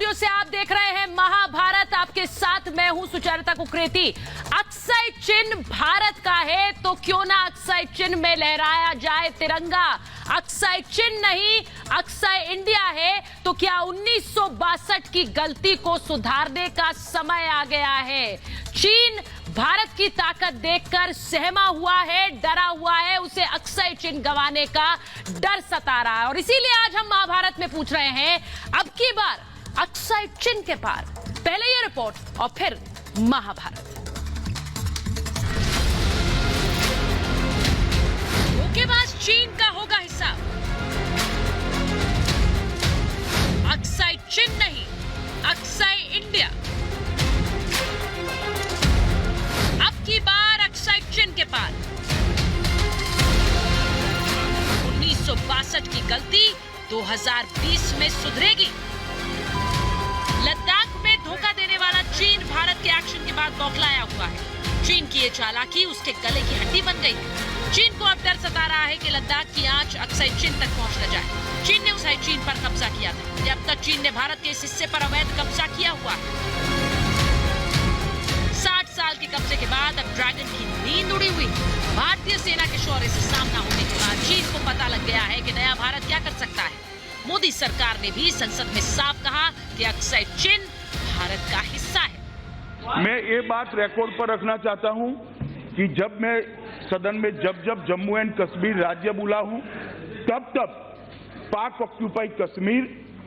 वर्षों से आप देख रहे हैं महाभारत, आपके साथ मैं हूं सुचरिता कुकरेती। अक्साई चिन्ह भारत का है तो क्यों ना अक्साई चिन्ह में लहराया जाए तिरंगा। अक्साई चिन्ह नहीं, अक्साई इंडिया है तो क्या 1962 की गलती को सुधारने का समय आ गया है। चीन भारत की ताकत देखकर सहमा हुआ है, डरा हुआ है, उसे अक्साई चिन्ह गंवाने का डर सता रहा है और इसीलिए आज हम महाभारत में पूछ रहे हैं अब की बार अक्साई चिन्ह के पार। पहले ये रिपोर्ट और फिर महाभारत। धोखेबाज चीन का होगा हिसाब। अक्साई चिन्ह नहीं, अक्साई इंडिया। अब की बार अक्साई चिन्ह के पार। 1962 की गलती 2020 में सुधरेगी। लद्दाख में धोखा देने वाला चीन भारत के एक्शन के बाद बौखलाया हुआ है। चीन की ये चालाकी उसके गले की हड्डी बन गई है। चीन को अब डर सता रहा है कि लद्दाख की आंच अक्साई चिन्ह तक पहुंच न जाए। चीन ने उस चीन पर कब्जा किया था। अब तक चीन ने भारत के इस हिस्से पर अवैध कब्जा किया हुआ है। 60 साल के कब्जे के बाद अब ड्रैगन की नींद उड़ी हुई। भारतीय सेना के शौर्य से सामना होने के बाद चीन को पता लग गया है कि नया भारत क्या कर सकता है। मोदी सरकार ने भी संसद में साफ कहा कि अक्साई चिन्ह भारत का हिस्सा है। मैं ये बात रिकॉर्ड पर रखना चाहता हूं कि जब मैं सदन में जब जम्मू एंड कश्मीर राज्य बोला हूं तब पाक ऑक्यूपाई कश्मीर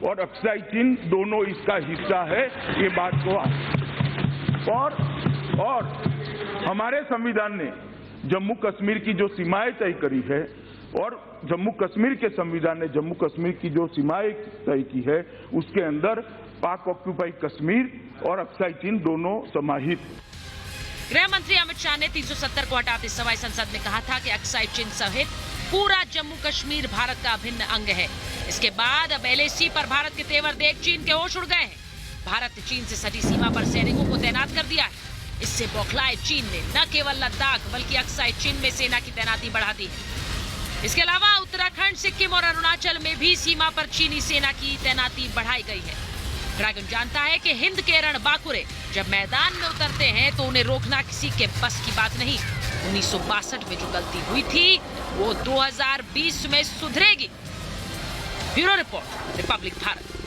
और अक्साई चिन्ह दोनों इसका हिस्सा है। ये बात को और हमारे संविधान ने जम्मू कश्मीर की जो सीमाएं तय करी है और जम्मू कश्मीर के संविधान ने जम्मू कश्मीर की जो सीमाएं तय की है उसके अंदर पाक ऑक्यूपाई कश्मीर और अक्साई चिन्ह दोनों समाहित। गृह मंत्री अमित शाह ने 370 को हटाते समय संसद में कहा था कि अक्साई चिन्ह सहित पूरा जम्मू कश्मीर भारत का अभिन्न अंग है। इसके बाद अब LAC पर भारत के तेवर देख चीन के होश उड़ गए हैं। भारत ने चीन से सटी सीमा पर सैनिकों को तैनात कर दिया है। इससे बौखलाए चीन ने न केवल लद्दाख बल्कि अक्साई चिन्ह में सेना की तैनाती बढ़ा दी है। इसके अलावा उत्तराखंड, सिक्किम और अरुणाचल में भी सीमा पर चीनी सेना की तैनाती बढ़ाई गई है। ड्रैगन जानता है कि हिंद के रणबांकुरे जब मैदान में उतरते हैं तो उन्हें रोकना किसी के बस की बात नहीं। 1962 में जो गलती हुई थी वो 2020 में सुधरेगी। Bureau report, republic Bharat.